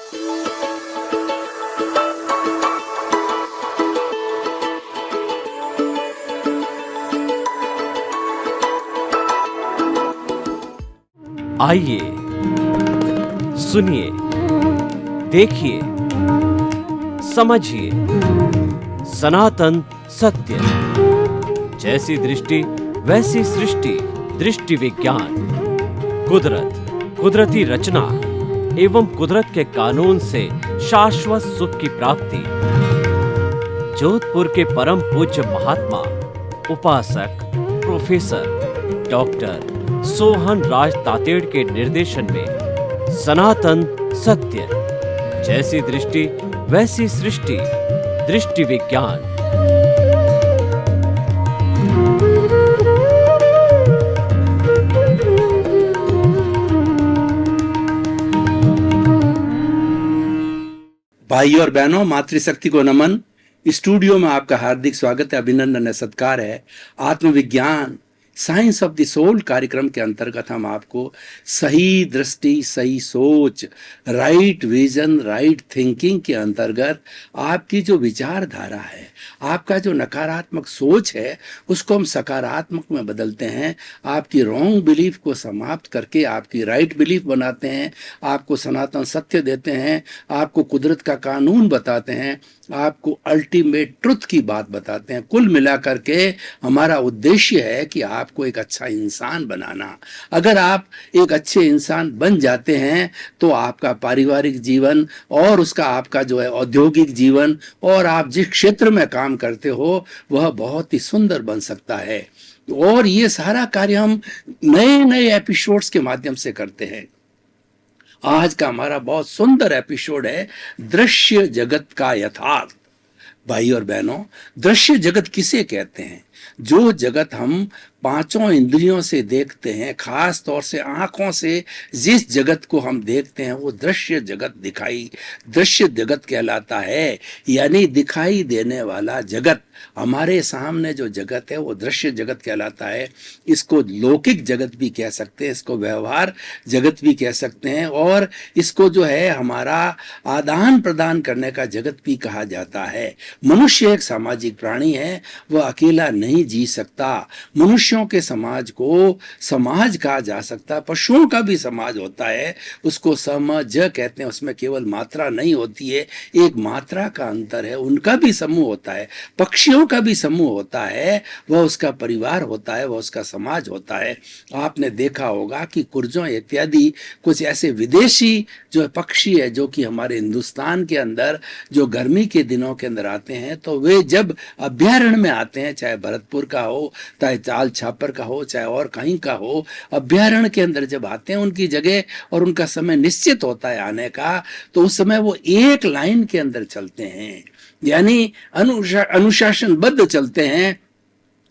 आइए, सुनिए, देखिए, समझिए सनातन सत्य। जैसी दृष्टि वैसी सृष्टि, दृष्टि विज्ञान। कुदरत, कुदरती रचना एवं कुदरत के कानून से शाश्वत सुख की प्राप्ति। जोधपुर के परम पूज्य महात्मा उपासक प्रोफेसर डॉक्टर सोहन राज तातेड़ के निर्देशन में सनातन सत्य। जैसी दृष्टि वैसी सृष्टि, दृष्टि विज्ञान। भाई और बहनों, मातृशक्ति को नमन। स्टूडियो में आपका हार्दिक स्वागत है, अभिनंदन है, सत्कार है। आत्मविज्ञान, साइंस ऑफ द सोल कार्यक्रम के अंतर्गत हम आपको सही दृष्टि, सही सोच, राइट विजन, राइट थिंकिंग के अंतर्गत आपकी जो विचारधारा है, आपका जो नकारात्मक सोच है, उसको हम सकारात्मक में बदलते हैं। आपकी रॉन्ग बिलीफ को समाप्त करके आपकी राइट बिलीफ बनाते हैं। आपको सनातन सत्य देते हैं, आपको कुदरत का कानून बताते हैं, आपको अल्टीमेट ट्रुथ की बात बताते हैं। कुल मिलाकर के हमारा उद्देश्य है कि आपको एक अच्छा इंसान बनाना। अगर आप एक अच्छे इंसान बन जाते हैं तो आपका पारिवारिक जीवन और उसका आपका जो है औद्योगिक जीवन और आप जिस क्षेत्र में काम करते हो वह बहुत ही सुंदर बन सकता है। और ये सारा कार्य हम नए नए एपिसोड्स के माध्यम से करते हैं। आज का हमारा बहुत सुंदर एपिसोड है दृश्य जगत का यथार्थ। भाई और बहनों, दृश्य जगत किसे कहते हैं? जो जगत हम पांचों इंद्रियों से देखते हैं, खास तौर से आंखों से जिस जगत को हम देखते हैं वो दृश्य जगत कहलाता है। यानी दिखाई देने वाला जगत, हमारे सामने जो जगत है वो दृश्य जगत कहलाता है। इसको लौकिक जगत भी कह सकते हैं, इसको व्यवहार जगत भी कह सकते हैं, और इसको जो है हमारा आदान प्रदान करने का जगत भी कहा जाता है। मनुष्य एक सामाजिक प्राणी है, वह अकेला नहीं जी सकता। मनुष्यों के समाज को समाज कहा जा सकता है। पशुओं का भी समाज होता है, उसको समझ कहते हैं। उसमें केवल मात्रा नहीं होती है, एक मात्रा का अंतर है। उनका भी समूह होता है, पक्षियों का भी समूह होता है, वह उसका परिवार होता है, वह उसका समाज होता है। आपने देखा होगा कि कुर्जों इत्यादि कुछ ऐसे विदेशी जो पक्षी है जो कि हमारे हिंदुस्तान के अंदर जो गर्मी के दिनों के अंदर आते हैं, तो वे जब अभ्यारण्य में आते हैं, चाहे भरतपुर का हो, चाहे चाल छापर का हो, चाहे और कहीं का हो, अभ्यारण्य के अंदर जब आते हैं उनकी जगह और उनका समय निश्चित होता है आने का, तो उस समय वो एक लाइन के अंदर चलते हैं, यानी अनुशासनबद्ध चलते हैं।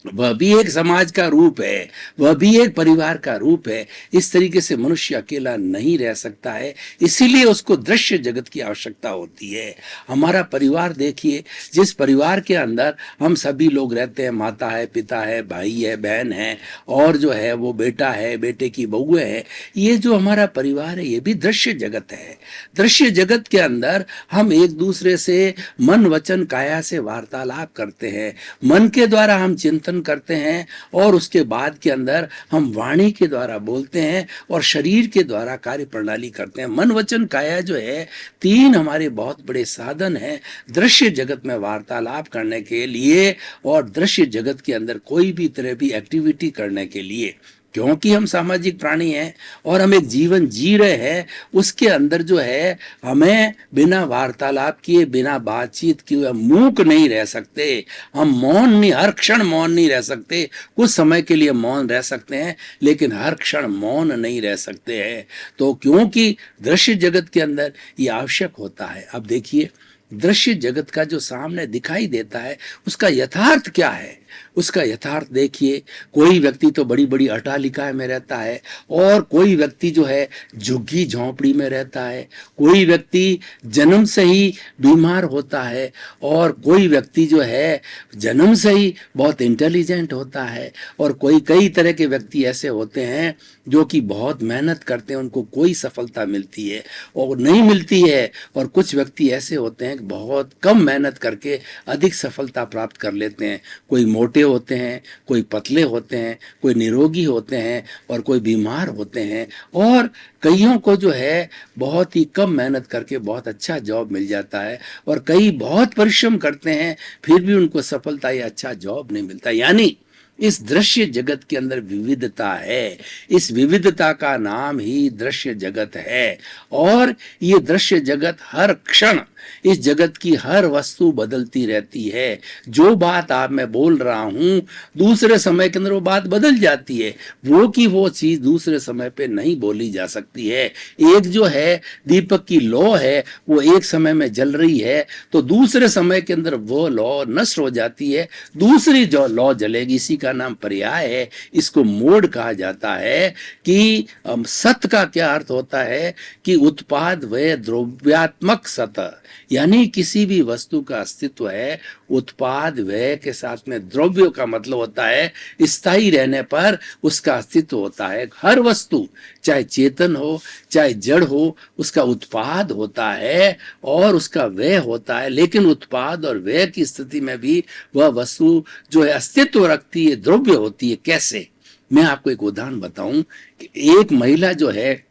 वह भी एक समाज का रूप है, वह भी एक परिवार का रूप है। इस तरीके से मनुष्य अकेला नहीं रह सकता है, इसीलिए उसको दृश्य जगत की आवश्यकता होती है। हमारा परिवार देखिए, जिस परिवार के अंदर हम सभी लोग रहते हैं, माता है, पिता है, भाई है, बहन है, और जो है वो बेटा है, बेटे की बहू है, ये जो हमारा परिवार है ये भी दृश्य जगत है। दृश्य जगत के अंदर हम एक दूसरे से मन वचन काया से वार्तालाप करते हैं, मन के द्वारा हम चिंतन करते हैं, और उसके बाद के अंदर हम वाणी के द्वारा बोलते हैं और शरीर के द्वारा कार्य प्रणाली करते हैं। मन वचन काया जो है, तीन हमारे बहुत बड़े साधन हैं दृश्य जगत में वार्तालाप करने के लिए और दृश्य जगत के अंदर कोई भी तरह की एक्टिविटी करने के लिए। क्योंकि हम सामाजिक प्राणी हैं और हम एक जीवन जी रहे हैं, उसके अंदर जो है हमें बिना वार्तालाप किए, बिना बातचीत किए मूक नहीं रह सकते। हम मौन नहीं, हर क्षण मौन नहीं रह सकते। कुछ समय के लिए मौन रह सकते हैं, लेकिन हर क्षण मौन नहीं रह सकते हैं। तो क्योंकि दृश्य जगत के अंदर ये आवश्यक होता है। अब देखिए, दृश्य जगत का जो सामने दिखाई देता है उसका यथार्थ क्या है? उसका यथार्थ देखिए। कोई व्यक्ति तो बड़ी बड़ी अट्टालिकाएं में रहता है और कोई व्यक्ति जो है झुग्गी झोंपड़ी में रहता है, कोई व्यक्ति जन्म से ही बीमार होता है और कोई व्यक्ति जो है जन्म से ही बहुत इंटेलिजेंट होता है और कोई कई तरह के व्यक्ति ऐसे होते हैं जो कि बहुत मेहनत करते हैं, उनको कोई सफलता मिलती है और नहीं मिलती है। और कुछ व्यक्ति ऐसे होते हैं कि बहुत कम मेहनत करके अधिक सफलता प्राप्त कर लेते हैं। कोई मोटे होते हैं, कोई पतले होते हैं, कोई निरोगी होते हैं और कोई बीमार होते हैं और कईयों को जो है बहुत ही कम मेहनत करके बहुत अच्छा जॉब मिल जाता है और कई बहुत परिश्रम करते हैं फिर भी उनको सफलता या अच्छा जॉब नहीं मिलता। यानी इस दृश्य जगत के अंदर विविधता है, इस विविधता का नाम ही दृश्य जगत है। और ये दृश्य जगत हर क्षण, इस जगत की हर वस्तु बदलती रहती है। जो बात आप मैं बोल रहा हूं दूसरे समय के अंदर वो बात बदल जाती है, वो की वो चीज दूसरे समय पे नहीं बोली जा सकती है। एक जो है दीपक की लौ है वो एक समय में जल रही है तो दूसरे समय के अंदर वो लौ नष्ट हो जाती है, दूसरी जो लौ जलेगी। इसी का नाम पर्याय है, इसको मोड कहा जाता है। कि सत का क्या अर्थ होता है कि उत्पाद व द्रव्यात्मक सत, यानी किसी भी वस्तु का अस्तित्व है उत्पाद व्यय के साथ में द्रव्य का मतलब होता है स्थायी रहने पर उसका अस्तित्व होता है। हर वस्तु चाहे चेतन हो चाहे जड़ हो उसका उत्पाद होता है और उसका व्यय होता है, लेकिन उत्पाद और व्यय की स्थिति में भी वह वस्तु जो है अस्तित्व रखती है, द्रव्य होती है। कैसे? मैं आपको एक उदाहरण बताऊं कि एक महिला जो है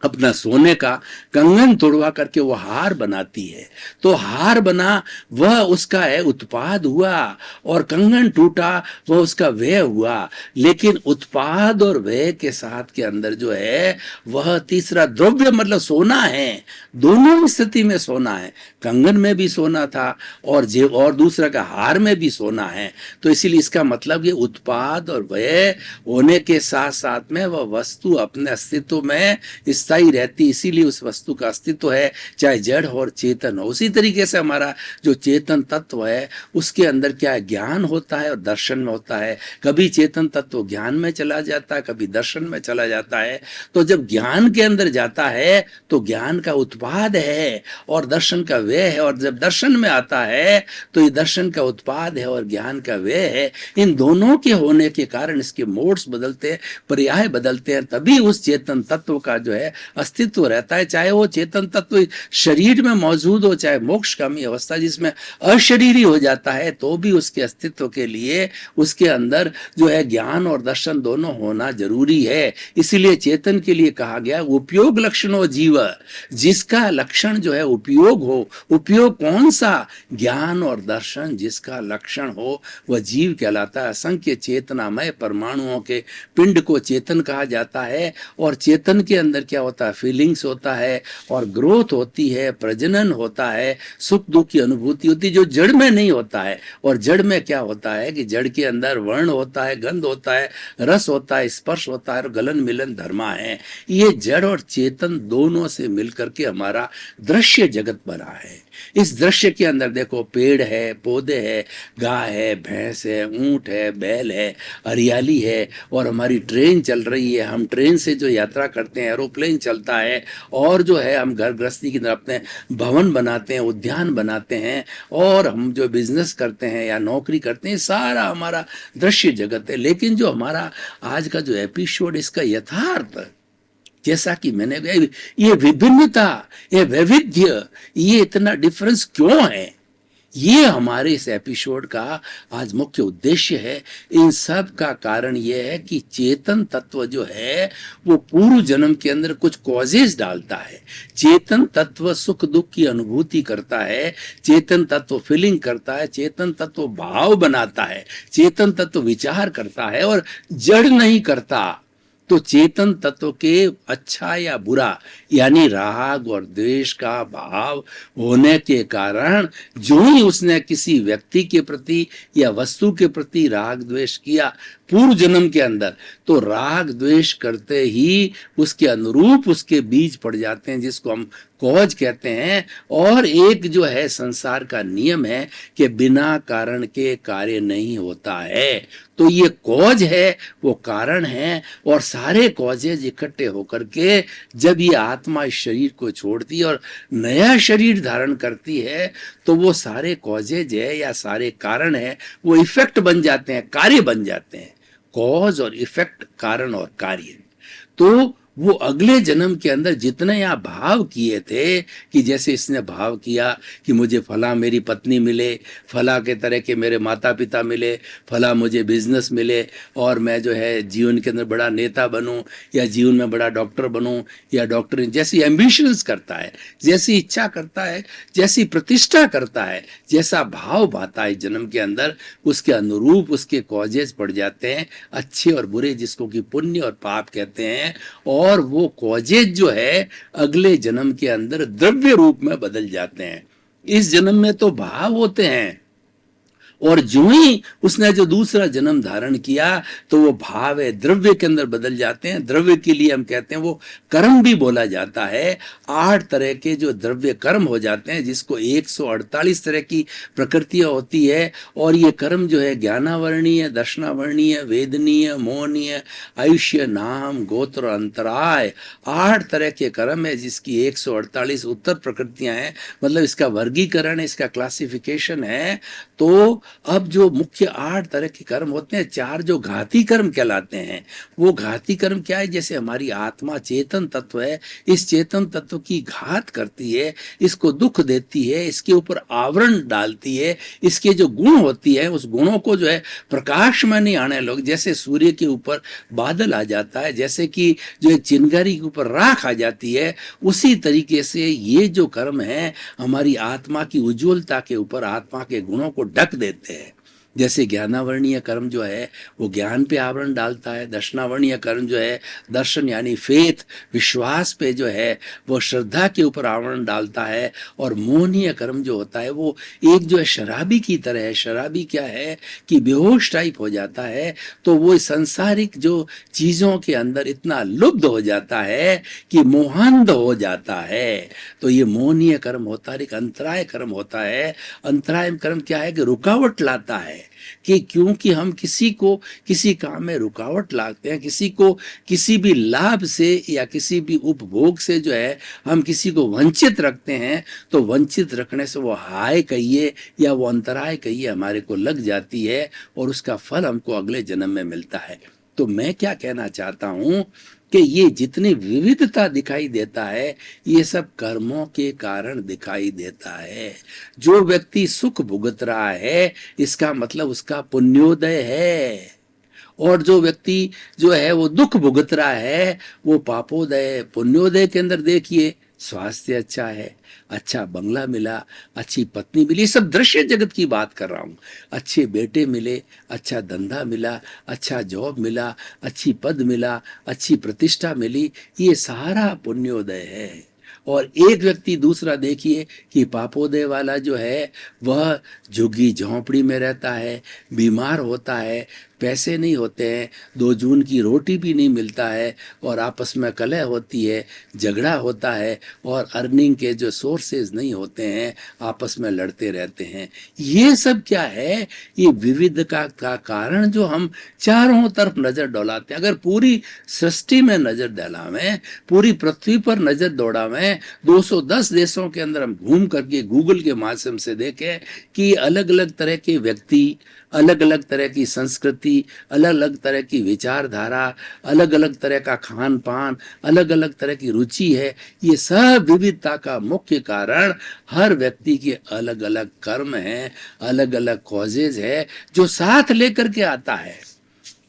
अपना सोने का कंगन तोड़वा करके वो हार बनाती है, तो हार बना वह उसका है उत्पाद हुआ और कंगन टूटा वह उसका व्यय हुआ। लेकिन उत्पाद और व्यय के साथ के अंदर जो है वह तीसरा द्रव्य मतलब सोना है, दोनों स्थिति में सोना है। कंगन में भी सोना था और दूसरा का हार में भी सोना है। तो इसीलिए इसका मतलब ये उत्पाद और व्यय होने के साथ साथ में वह वस्तु अपने अस्तित्व में स्थायी रहती, इसीलिए उस वस्तु का अस्तित्व है, चाहे जड़ हो और चेतन हो। उसी तरीके से हमारा जो चेतन तत्व है उसके अंदर क्या है, ज्ञान होता है और दर्शन में होता है। कभी चेतन तत्व ज्ञान में चला जाता है, कभी दर्शन में चला जाता है। तो जब ज्ञान के अंदर जाता है तो ज्ञान का उत्पाद है और दर्शन का व्यय है, और जब दर्शन में आता है तो ये दर्शन का उत्पाद है और ज्ञान का व्यय है। इन दोनों के होने के कारण इसके मोड्स बदलते हैं, पर्याय बदलते हैं, तभी उस चेतन तत्व का जो है अस्तित्व रहता है। चाहे वो चेतन तत्व शरीर में मौजूद हो, चाहे मोक्षगामी अवस्था जिसमें अशरीरी हो जाता है, तो भी उसके अस्तित्व के लिए उसके अंदर जो है ज्ञान और दर्शन दोनों होना जरूरी है। इसीलिए चेतन के लिए कहा गया उपयोग लक्षणों जीव, जिसका लक्षण जो है उपयोग हो। उपयोग कौन सा? ज्ञान और दर्शन जिसका लक्षण हो वह जीव कहलाता है। असंख्य चेतनामय परमाणुओं के पिंड को चेतन कहा जाता है और चेतन के अंदर क्या होता है, फीलिंग्स होता है और ग्रोथ होती है, प्रजनन होता है, सुख दुख की अनुभूति होती है, जो जड़ में नहीं होता है। और जड़ में क्या होता है कि जड़ के अंदर वर्ण होता है, गंध होता है, रस होता है, स्पर्श होता है और गलन मिलन धर्मा है। ये जड़ और चेतन दोनों से मिलकर के हमारा दृश्य जगत बना है। इस दृश्य के अंदर देखो पेड़ है, पौधे है, गाय है, भैंस है, ऊंट है, बैल है, हरियाली है और हमारी ट्रेन चल रही है। हम ट्रेन से जो यात्रा करते हैं, एरोप्लेन चलता है और जो है हम घर गृहस्थी की तरफ अपने भवन बनाते हैं, उद्यान बनाते हैं और हम जो बिजनेस करते हैं या नौकरी करते हैं, सारा हमारा दृश्य जगत है। लेकिन जो हमारा आज का जो एपिसोड इसका यथार्थ, जैसा कि मैंने ये विभिन्नता, ये वैविध्य, ये इतना डिफरेंस क्यों है, ये हमारे इस एपिसोड का आज मुख्य उद्देश्य है। इन सब का कारण यह है कि चेतन तत्व जो है वो पूर्व जन्म के अंदर कुछ कॉजेज डालता है। चेतन तत्व सुख दुख की अनुभूति करता है, चेतन तत्व फीलिंग करता है, चेतन तत्व भाव बनाता है, चेतन तत्व विचार करता है और जड़ नहीं करता। तो चेतन तत्व के अच्छा या बुरा यानी राग और द्वेष का भाव होने के कारण जो ही उसने किसी व्यक्ति के प्रति या वस्तु के प्रति राग द्वेष किया पूर्व जन्म के अंदर, तो राग द्वेष करते ही उसके अनुरूप उसके बीज पड़ जाते हैं, जिसको हम कॉज कहते हैं। और एक जो है संसार का नियम है कि बिना कारण के कार्य नहीं होता है। तो ये कॉज है, वो कारण है, और सारे कॉजेज इकट्ठे होकर के जब ये आत्मा इस शरीर को छोड़ती है और नया शरीर धारण करती है, तो वो सारे कॉजेज है या सारे कारण है, वो इफेक्ट बन जाते हैं, कार्य बन जाते हैं। कॉज और इफेक्ट, कारण और कार्य। तो वो अगले जन्म के अंदर जितने यहाँ भाव किए थे, कि जैसे इसने भाव किया कि मुझे फला मेरी पत्नी मिले, फला के तरह के मेरे माता पिता मिले, फला मुझे बिजनेस मिले, और मैं जो है जीवन के अंदर बड़ा नेता बनूं, या जीवन में बड़ा डॉक्टर बनूं, या डॉक्टर, जैसी एम्बिशंस करता है, जैसी इच्छा करता है, जैसी प्रतिष्ठा करता है, जैसा भाव भाता है जन्म के अंदर, उसके अनुरूप उसके कॉजेज पड़ जाते हैं, अच्छे और बुरे, जिसको कि पुण्य और पाप कहते हैं। और वो कॉजेज जो है अगले जन्म के अंदर द्रव्य रूप में बदल जाते हैं। इस जन्म में तो भाव होते हैं, और जो ही उसने जो दूसरा जन्म धारण किया, तो वो भाव है द्रव्य के अंदर बदल जाते हैं। द्रव्य के लिए हम कहते हैं वो कर्म भी बोला जाता है। 8 तरह के जो द्रव्य कर्म हो जाते हैं, जिसको 148 तरह की प्रकृतियां होती है। और ये कर्म जो है ज्ञानावर्णीय, दर्शनावर्णीय, वेदनीय, मोहनीय, आयुष्य, नाम, गोत्र, अंतराय, 8 तरह के कर्म है, जिसकी 148 उत्तर प्रकृतियां हैं। मतलब इसका वर्गीकरण है, इसका क्लासिफिकेशन है। तो अब जो मुख्य 8 तरह के कर्म होते हैं, 4 जो घाती कर्म कहलाते हैं। वो घाती कर्म क्या है? जैसे हमारी आत्मा चेतन तत्व है, इस चेतन तत्व की घात करती है, इसको दुख देती है, इसके ऊपर आवरण डालती है, इसके जो गुण होती है, उस गुणों को जो है प्रकाश में नहीं आने लोग, जैसे सूर्य के ऊपर बादल आ जाता है, जैसे कि जो एक चिंगारी के ऊपर राख आ जाती है, उसी तरीके से ये जो कर्म है हमारी आत्मा की उज्ज्वलता के ऊपर आत्मा के गुणों को ढक देते हैं। जैसे ज्ञानावर्णीय कर्म जो है वो ज्ञान पे आवरण डालता है, दर्शनावर्णीय कर्म जो है दर्शन यानी फेथ, विश्वास पे जो है वो श्रद्धा के ऊपर आवरण डालता है। और मोहनीय कर्म जो होता है वो एक जो है शराबी की तरह है। शराबी क्या है कि बेहोश टाइप हो जाता है, तो वो सांसारिक जो चीजों के अंदर इतना लुब्ध हो जाता है कि मोहांध हो जाता है। तो ये मोहनीय कर्म होता है। एक अंतराय कर्म होता है। अंतराय कर्म क्या है कि रुकावट लाता है, कि क्योंकि हम किसी को किसी काम में रुकावट लाते हैं, किसी को किसी भी लाभ से या किसी भी उपभोग से जो है हम किसी को वंचित रखते हैं, तो वंचित रखने से वो हाय कहिए या वो अंतराय कहिए हमारे को लग जाती है, और उसका फल हमको अगले जन्म में मिलता है। तो मैं क्या कहना चाहता हूं कि ये जितनी विविधता दिखाई देता है, ये सब कर्मों के कारण दिखाई देता है। जो व्यक्ति सुख भुगत रहा है, इसका मतलब उसका पुण्योदय है। और जो व्यक्ति जो है वो दुख भुगत रहा है, वो पापोदय। पुण्योदय के अंदर देखिए, स्वास्थ्य अच्छा है, अच्छा बंगला मिला, अच्छी पत्नी मिली, सब दृश्य जगत की बात कर रहा हूं। अच्छे बेटे मिले, अच्छा धंधा मिला, अच्छा जॉब मिला, अच्छी पद मिला, अच्छी प्रतिष्ठा मिली, ये सारा पुण्योदय है। और एक व्यक्ति दूसरा देखिए कि पापोदय वाला जो है वह झुग्गी झोंपड़ी में रहता है, बीमार होता है, पैसे नहीं होते हैं, 2 जून की रोटी भी नहीं मिलता है, और आपस में कलह होती है, झगड़ा होता है, और अर्निंग के जो सोर्सेज नहीं होते हैं, आपस में लड़ते रहते हैं। ये सब क्या है? ये विविधता का कारण जो हम चारों तरफ नजर डोलाते हैं। अगर पूरी सृष्टि में नजर डालावें, पूरी पृथ्वी पर नजर दौड़ावें, 210 देशों के अंदर हम घूम करके गूगल के माध्यम से देखें कि अलग अलग तरह के व्यक्ति, अलग अलग तरह की संस्कृति, अलग अलग तरह की विचारधारा, अलग अलग तरह का खान पान, अलग अलग तरह की रुचि है। ये सब विविधता का मुख्य कारण हर व्यक्ति के अलग अलग कर्म हैं, अलग अलग कॉजेज है, जो साथ लेकर के आता है।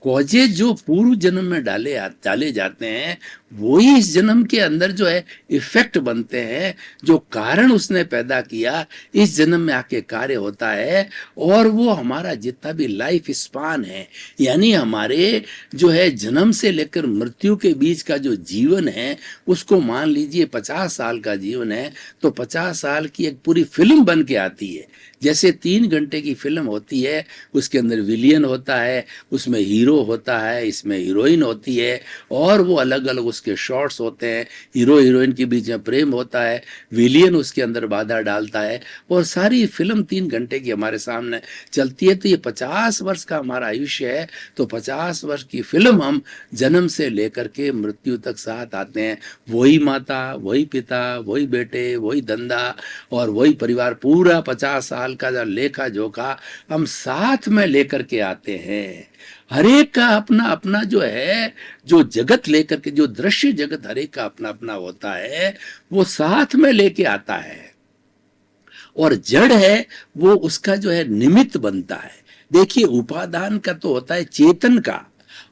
कॉजेज जो पूर्व जन्म में डाले जाते हैं, वही इस जन्म के अंदर जो है इफेक्ट बनते हैं। जो कारण उसने पैदा किया इस जन्म में आके कार्य होता है। और वो हमारा जितना भी लाइफ स्पान है, यानी हमारे जो है जन्म से लेकर मृत्यु के बीच का जो जीवन है, उसको मान लीजिए 50 साल का जीवन है, तो 50 साल की एक पूरी फिल्म बन के आती है। जैसे 3 घंटे की फिल्म होती है, उसके अंदर विलियन होता है, उसमें हीरो होता है, इसमें हीरोइन होती है, और वो अलग अलग उसके शॉट्स होते हैं, हीरो हीरोइन के बीच में प्रेम होता है, विलियन उसके अंदर बाधा डालता है, और सारी फिल्म 3 घंटे की हमारे सामने चलती है। तो ये 50 वर्ष का हमारा आयुष्य है, तो 50 वर्ष की फिल्म हम जन्म से लेकर के मृत्यु तक साथ आते हैं। वही माता, वही पिता, वही बेटे, वही धंधा और वही परिवार, पूरा 50 साल का जो लेखा जोखा हम साथ में लेकर के आते हैं। हर एक का अपना अपना जो है, जो जगत लेकर के, जो दृश्य जगत हर एक का अपना अपना होता है, वो साथ में लेके आता है। और जड़ है वो उसका जो है निमित्त बनता है। देखिए, उपादान का तो होता है चेतन का,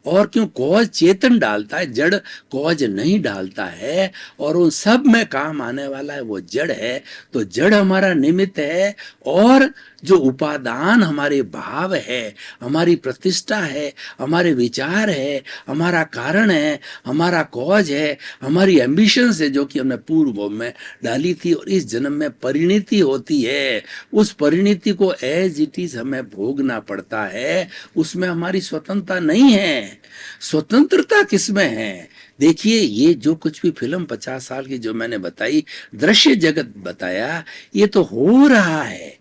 और क्यों कॉज चेतन डालता है, जड़ कॉज नहीं डालता है, और उन सब में काम आने वाला है वो जड़ है। तो जड़ हमारा निमित्त है, और जो उपादान हमारे भाव है, हमारी प्रतिष्ठा है, हमारे विचार है, हमारा कारण है, हमारा कॉज है, हमारी एम्बिशंस है, जो कि हमने पूर्व में डाली थी और इस जन्म में परिणति होती है। उस परिणति को एज इट इज हमें भोगना पड़ता है, उसमें हमारी स्वतंत्रता नहीं है। स्वतंत्रता किसमें है? देखिए, ये जो कुछ भी फिल्म 50 साल की जो मैंने बताई, दृश्य जगत बताया, ये तो हो रहा है,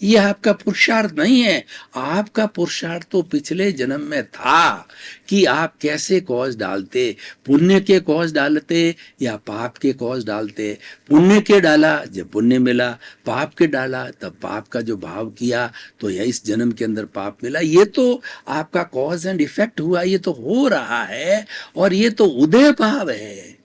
ये आपका पुरुषार्थ नहीं है। आपका पुरुषार्थ तो पिछले जन्म में था कि आप कैसे कॉज डालते, पुण्य के कॉज डालते या पाप के कॉज डालते। पुण्य के डाला जब पुण्य मिला, पाप के डाला तब पाप का जो भाव किया, तो यह इस जन्म के अंदर पाप मिला। ये तो आपका कॉज एंड इफेक्ट हुआ, ये तो हो रहा है, और ये तो उदय भाव है,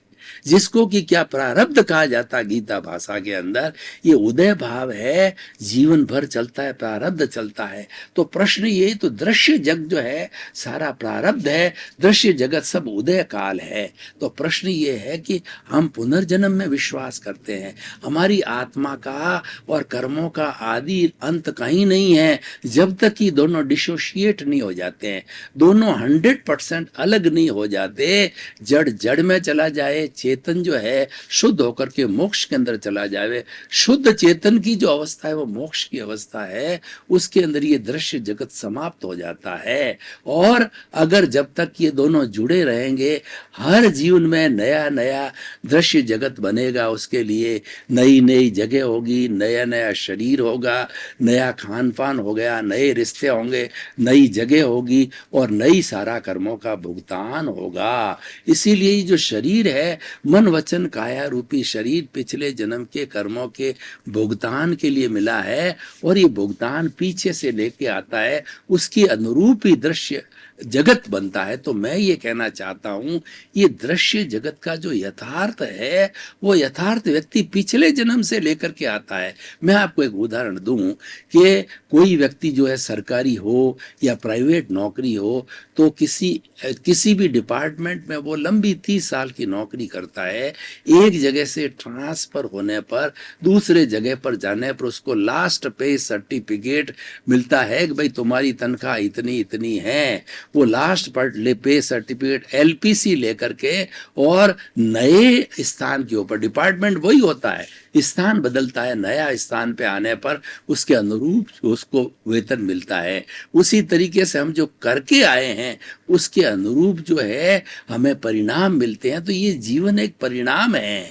जिसको कि क्या प्रारब्ध कहा जाता गीता भाषा के अंदर। ये उदय भाव है, जीवन भर चलता है, प्रारब्ध चलता है। तो प्रश्न ये, तो दृश्य जग जो है सारा प्रारब्ध है, दृश्य जगत सब उदय काल है। तो प्रश्न ये है कि हम पुनर्जन्म में विश्वास करते हैं। हमारी आत्मा का और कर्मों का आदि अंत कहीं नहीं है, जब तक कि दोनों डिसोशिएट नहीं हो जाते हैं, दोनों 100% अलग नहीं हो जाते। जड़ जड़ में चला जाए, चेतन जो है शुद्ध होकर के मोक्ष के अंदर चला जाए। शुद्ध चेतन की जो अवस्था है वो मोक्ष की अवस्था है, उसके अंदर ये दृश्य जगत समाप्त हो जाता है। और अगर जब तक ये दोनों जुड़े रहेंगे, हर जीवन में नया नया दृश्य जगत बनेगा, उसके लिए नई नई जगह होगी, नया नया शरीर होगा, नया खान पान हो गया, नए रिश्ते होंगे, नई जगह होगी, और नई सारा कर्मों का भुगतान होगा। इसीलिए जो शरीर है, मन वचन काया रूपी शरीर, पिछले जन्म के कर्मों के भुगतान के लिए मिला है, और ये भुगतान पीछे से लेके आता है, उसकी अनुरूप ही दृश्य जगत बनता है। तो मैं ये कहना चाहता हूं, ये दृश्य जगत का जो यथार्थ है, वो यथार्थ व्यक्ति पिछले जन्म से लेकर के आता है। मैं आपको एक उदाहरण दूं कि कोई व्यक्ति जो है सरकारी हो या प्राइवेट नौकरी हो, तो किसी भी डिपार्टमेंट में वो लंबी 30 साल की नौकरी करता है। एक जगह से ट्रांसफर होने पर दूसरे जगह पर जाने पर उसको लास्ट पे सर्टिफिकेट मिलता है कि भाई तुम्हारी तनख्वाह इतनी इतनी है। वो लास्ट पर पे सर्टिफिकेट LPC लेकर के, और नए स्थान के ऊपर, डिपार्टमेंट वही होता है, स्थान बदलता है, नया स्थान पे आने पर उसके अनुरूप उसको वेतन मिलता है। उसी तरीके से हम जो करके आए हैं उसके अनुरूप जो है हमें परिणाम मिलते हैं। तो ये जीवन एक परिणाम है।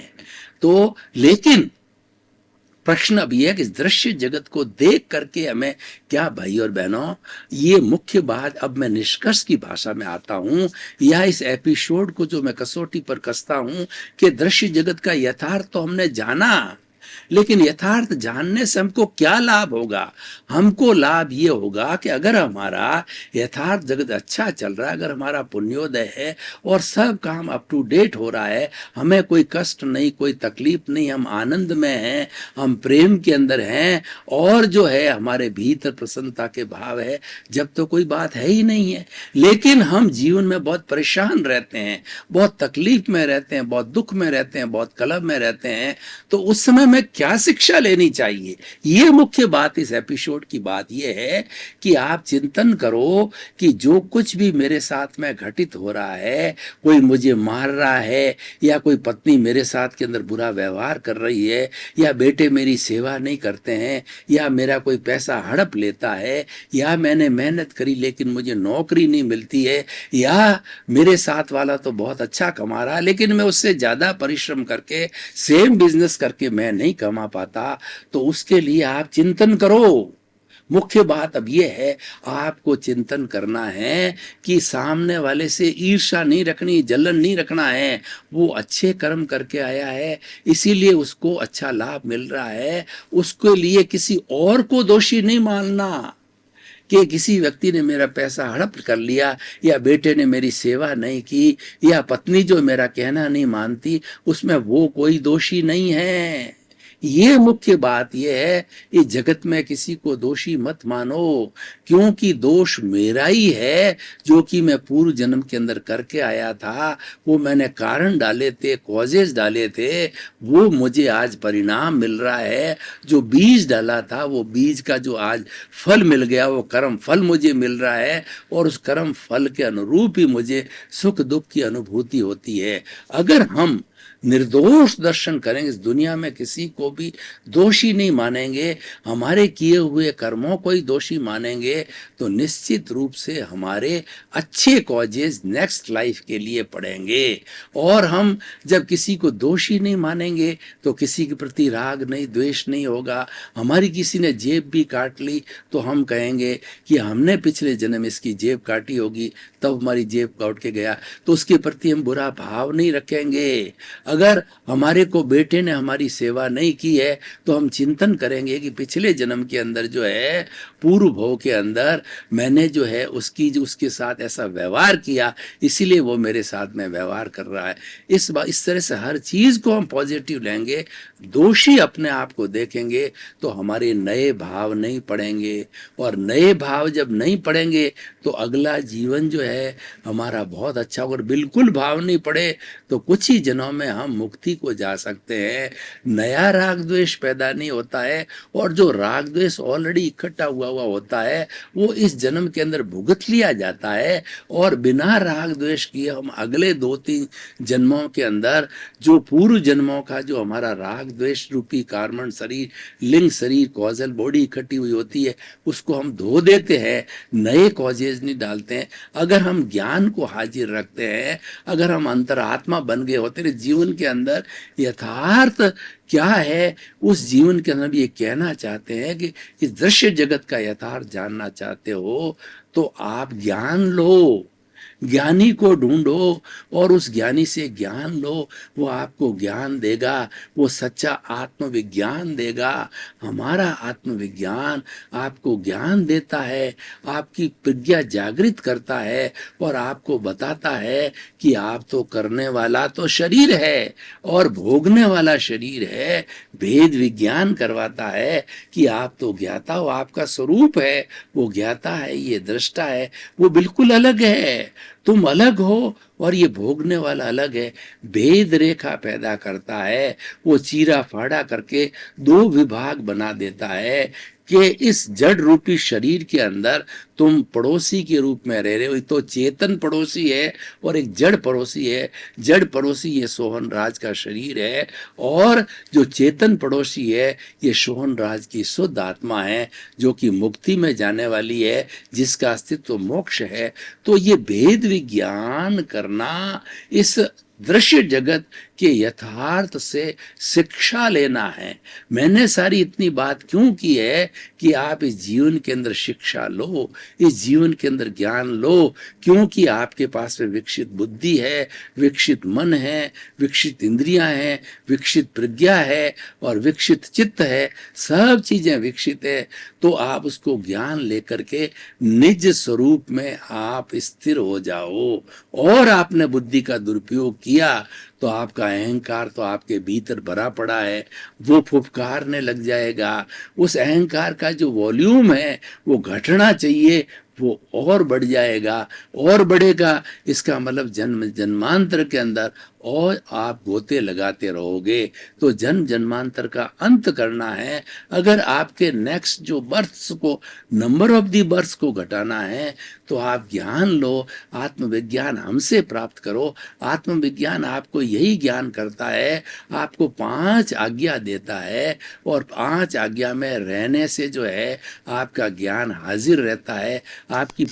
तो लेकिन प्रश्न अब यह है कि इस दृश्य जगत को देख करके हमें क्या, भाई और बहनों, ये मुख्य बात, अब मैं निष्कर्ष की भाषा में आता हूं, या इस एपिसोड को जो मैं कसौटी पर कसता हूं कि दृश्य जगत का यथार्थ तो हमने जाना, लेकिन यथार्थ जानने से हमको क्या लाभ होगा? हमको लाभ ये होगा कि अगर हमारा यथार्थ जगत अच्छा चल रहा है, अगर हमारा पुण्योदय है और सब काम अप टू डेट हो रहा है, हमें कोई कष्ट नहीं, कोई तकलीफ नहीं, हम आनंद में हैं, हम प्रेम के अंदर हैं, और जो है हमारे भीतर प्रसन्नता के भाव है, जब तो कोई बात है ही नहीं है। लेकिन हम जीवन में बहुत परेशान रहते हैं, बहुत तकलीफ में रहते हैं, बहुत दुख में रहते हैं, बहुत कलह में रहते हैं। तो उस समय में हमें क्या शिक्षा लेनी चाहिए। ये मुख्य बात इस एपिसोड की बात ये है कि आप चिंतन करो कि जो कुछ भी मेरे साथ में घटित हो रहा है, कोई मुझे मार रहा है, या कोई पत्नी मेरे साथ के अंदर बुरा व्यवहार कर रही है, या बेटे मेरी सेवा नहीं करते हैं, या मेरा कोई पैसा हड़प लेता है, या मैंने मेहनत करी लेकिन मुझे नौकरी नहीं मिलती है, या मेरे साथ वाला तो बहुत अच्छा कमा रहा है लेकिन मैं उससे ज्यादा परिश्रम करके सेम बिजनेस करके मैं नहीं कमा पाता, तो उसके लिए आप चिंतन करो। मुख्य बात अब यह है, आपको चिंतन करना है कि सामने वाले से ईर्ष्या नहीं रखनी, जलन नहीं रखना है। वो अच्छे कर्म करके आया है, इसीलिए उसको अच्छा लाभ मिल रहा है। उसके लिए किसी और को दोषी नहीं मानना कि किसी व्यक्ति ने मेरा पैसा हड़प कर लिया, या बेटे ने मेरी सेवा नहीं की, या पत्नी जो मेरा कहना नहीं मानती, उसमें वो कोई दोषी नहीं है। ये मुख्य बात ये है, इस जगत में किसी को दोषी मत मानो, क्योंकि दोष मेरा ही है जो कि मैं पूर्व जन्म के अंदर करके आया था। वो मैंने कारण डाले थे, कॉजेज डाले थे, वो मुझे आज परिणाम मिल रहा है। जो बीज डाला था वो बीज का जो आज फल मिल गया, वो कर्म फल मुझे मिल रहा है, और उस कर्म फल के अनुरूप ही मुझे सुख दुख की अनुभूति होती है। अगर हम निर्दोष दर्शन करेंगे, इस दुनिया में किसी को भी दोषी नहीं मानेंगे, हमारे किए हुए कर्मों को ही दोषी मानेंगे, तो निश्चित रूप से हमारे अच्छे कॉजेज नेक्स्ट लाइफ के लिए पड़ेंगे। और हम जब किसी को दोषी नहीं मानेंगे तो किसी के प्रति राग नहीं, द्वेष नहीं होगा। हमारी किसी ने जेब भी काट ली तो हम कहेंगे कि हमने पिछले जन्म इसकी जेब काटी होगी, तब हमारी जेब काट के गया, तो उसके प्रति हम बुरा भाव नहीं रखेंगे। अगर हमारे को बेटे ने हमारी सेवा नहीं की है तो हम चिंतन करेंगे कि पिछले जन्म के अंदर जो है, पूर्व भव के अंदर मैंने जो है उसके साथ ऐसा व्यवहार किया, इसीलिए वो मेरे साथ में व्यवहार कर रहा है। इस तरह से हर चीज को हम पॉजिटिव लेंगे, दोषी अपने आप को देखेंगे, तो हमारे नए भाव नहीं पड़ेंगे। और नए भाव जब नहीं पड़ेंगे तो अगला जीवन जो है हमारा बहुत अच्छा। अगर बिल्कुल भाव नहीं पड़े तो कुछ ही जन्मों में हम मुक्ति को जा सकते हैं। नया राग द्वेष पैदा नहीं होता है, और जो राग द्वेष ऑलरेडी इकट्ठा हुआ होता है वो इस जन्म के अंदर भुगत लिया जाता है। और बिना राग द्वेष किए हम अगले 2-3 जन्मों के अंदर जो पूर्व जन्मों का जो हमारा राग द्वेष रूपी कार्बन शरीर, लिंग शरीर, कॉजल बॉडी इकट्ठी हुई होती है, उसको हम धो देते हैं, नए कॉजेज नहीं डालते हैं। अगर हम ज्ञान को हाजिर रखते हैं, अगर हम अंतरात्मा बन गए होते हैं, जीवन के अंदर यथार्थ क्या है उस जीवन के अंदर ये कहना चाहते हैं कि इस दृश्य जगत का यथार्थ जानना चाहते हो तो आप ज्ञान लो, ज्ञानी को ढूंढो और उस ज्ञानी से ज्ञान लो। वो आपको ज्ञान देगा, वो सच्चा आत्मविज्ञान देगा। हमारा आत्मविज्ञान आपको ज्ञान देता है, आपकी प्रज्ञा जागृत करता है और आपको बताता है कि आप तो करने वाला तो शरीर है और भोगने वाला शरीर है। भेद विज्ञान करवाता है कि आप तो ज्ञाता हो, आपका स्वरूप है, वो ज्ञाता है, ये दृष्टा है, वो बिल्कुल अलग है। तुम अलग हो और ये भोगने वाला अलग है। भेद रेखा पैदा करता है, वो चीरा फाड़ा करके 2 विभाग बना देता है कि इस जड़ रूपी शरीर के अंदर तुम पड़ोसी के रूप में रह रहे हो। तो चेतन पड़ोसी है और एक जड़ पड़ोसी है। जड़ पड़ोसी ये सोहन राज का शरीर है और जो चेतन पड़ोसी है ये सोहन राज की शुद्ध आत्मा है जो कि मुक्ति में जाने वाली है, जिसका अस्तित्व मोक्ष है। तो ये भेद विज्ञान करना, इस दृश्य जगत के यथार्थ से शिक्षा लेना है। मैंने सारी इतनी बात क्यों की है कि आप इस जीवन के अंदर शिक्षा लो, इस जीवन के अंदर ज्ञान लो, क्योंकि आपके पास में विकसित बुद्धि है, विकसित मन है, विकसित इंद्रियां हैं, विकसित प्रज्ञा है और विकसित चित्त है। सब चीजें विकसित है। तो आप उसको ज्ञान लेकर के निज स्वरूप में आप स्थिर हो जाओ। और आपने बुद्धि का दुरुपयोग किया तो आपका अहंकार तो आपके भीतर भरा पड़ा है, वो फुफकारने लग जाएगा। उस अहंकार का जो वॉल्यूम है वो घटना चाहिए, वो और बढ़ जाएगा और बढ़ेगा। इसका मतलब जन्म जन्मांतर के अंदर और आप गोते लगाते रहोगे तो जन्म जन्मांतर का अंत करना है। अगर आपके नेक्स्ट जो बर्थ्स को, नंबर ऑफ दी बर्थ्स को घटाना है तो आप ज्ञान लो, आत्मविज्ञान हमसे प्राप्त करो। आत्मविज्ञान आपको यही ज्ञान करता है, आपको 5 आज्ञा देता है और 5 आज्ञा में रहने से जो है आपका ज्ञान हाजिर रहता है। आपकी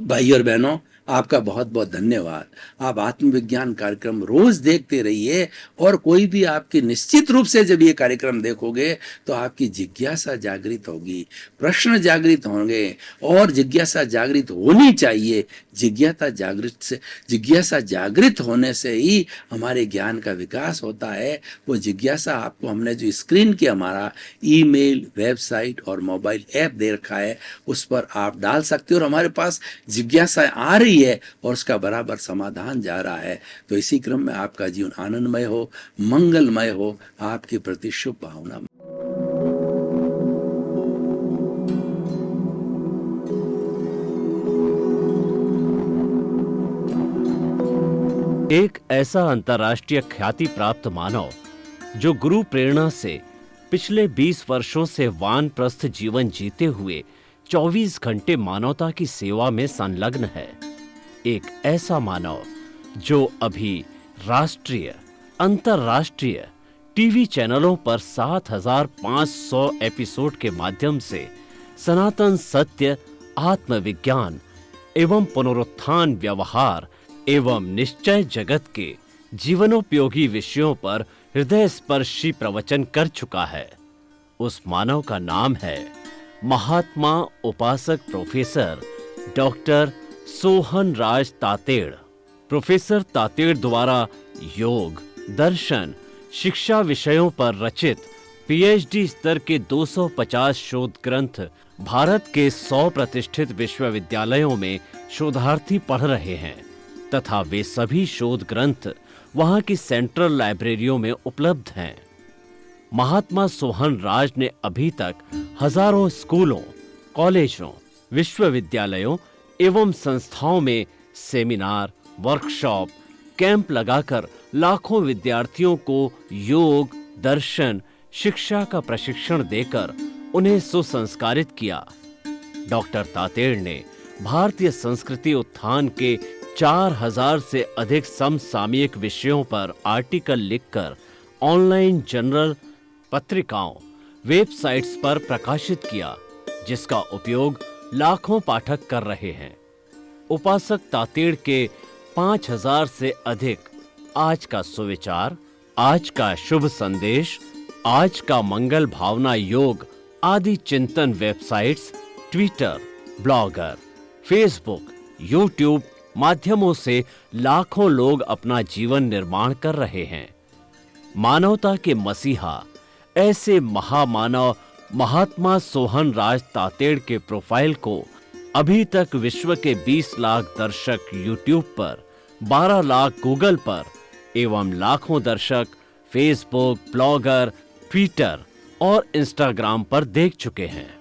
भाई और बहनों, आपका बहुत बहुत धन्यवाद। आप आत्मविज्ञान कार्यक्रम रोज देखते रहिए और कोई भी आपकी, निश्चित रूप से जब ये कार्यक्रम देखोगे तो आपकी जिज्ञासा जागृत होगी, प्रश्न जागृत होंगे और जिज्ञासा जागृत होनी चाहिए। जिज्ञासा जागृत होने से ही हमारे ज्ञान का विकास होता है। वो जिज्ञासा आपको हमने जो स्क्रीन के हमारा ईमेल, वेबसाइट और मोबाइल ऐप दे रखा है उस पर आप डाल सकते हो और हमारे पास जिज्ञासा आ रही है और उसका बराबर समाधान जा रहा है। तो इसी क्रम में आपका जीवन आनंदमय हो, मंगलमय हो, आपके प्रति शुभ भावना। एक ऐसा अंतर्राष्ट्रीय ख्याति प्राप्त मानव जो गुरु प्रेरणा से पिछले 20 वर्षों से वानप्रस्थ जीवन जीते हुए 24 घंटे मानवता की सेवा में संलग्न है। एक ऐसा मानव जो अभी राष्ट्रीय, अंतर्राष्ट्रीय टीवी चैनलों पर 7,500 एपिसोड के माध्यम से सनातन सत्य, आत्मविज्ञान एवं पुनरुत्थान, व्यवहार एवं निश्चय जगत के जीवनोपयोगी विषयों पर हृदय स्पर्शी प्रवचन कर चुका है। उस मानव का नाम है महात्मा उपासक प्रोफेसर डॉक्टर सोहन राज तातेड़। प्रोफेसर तातेड़ द्वारा योग, दर्शन, शिक्षा विषयों पर रचित पीएचडी स्तर के 250 शोध ग्रंथ भारत के 100 प्रतिष्ठित विश्वविद्यालयों में शोधार्थी पढ़ रहे हैं तथा वे सभी शोध ग्रंथ वहां की सेंट्रल लाइब्रेरियों में उपलब्ध हैं। महात्मा सोहन राज ने अभी तक हजारों स्कूलों, कॉलेजों, विश्वविद्यालयों एवं संस्थाओं में सेमिनार, वर्कशॉप, कैंप लगाकर लाखों विद्यार्थियों को योग, दर्शन, शिक्षा का प्रशिक्षण देकर उन्हें सुसंस्कारित किया। डॉक्टर तातेड़ ने भारतीय संस्कृति उत्थान के 4000 से अधिक समसामयिक विषयों पर आर्टिकल लिखकर ऑनलाइन जर्नल, पत्रिकाओं, वेबसाइट्स पर प्रकाशित किया, जिसका उपयोग लाखों पाठक कर रहे हैं। उपासक तातेड़ के 5000 से अधिक आज का सुविचार, आज का शुभ संदेश, आज का मंगल भावना योग आदि चिंतन websites, Twitter, blogger, Facebook, YouTube माध्यमों से लाखों लोग अपना जीवन निर्माण कर रहे हैं। मानवता के मसीहा ऐसे महामानव महात्मा सोहन राज तातेड़ के प्रोफाइल को अभी तक विश्व के 20 लाख दर्शक यूट्यूब पर, 12 लाख गूगल पर एवं लाखों दर्शक फेसबुक, ब्लॉगर, ट्विटर और इंस्टाग्राम पर देख चुके हैं।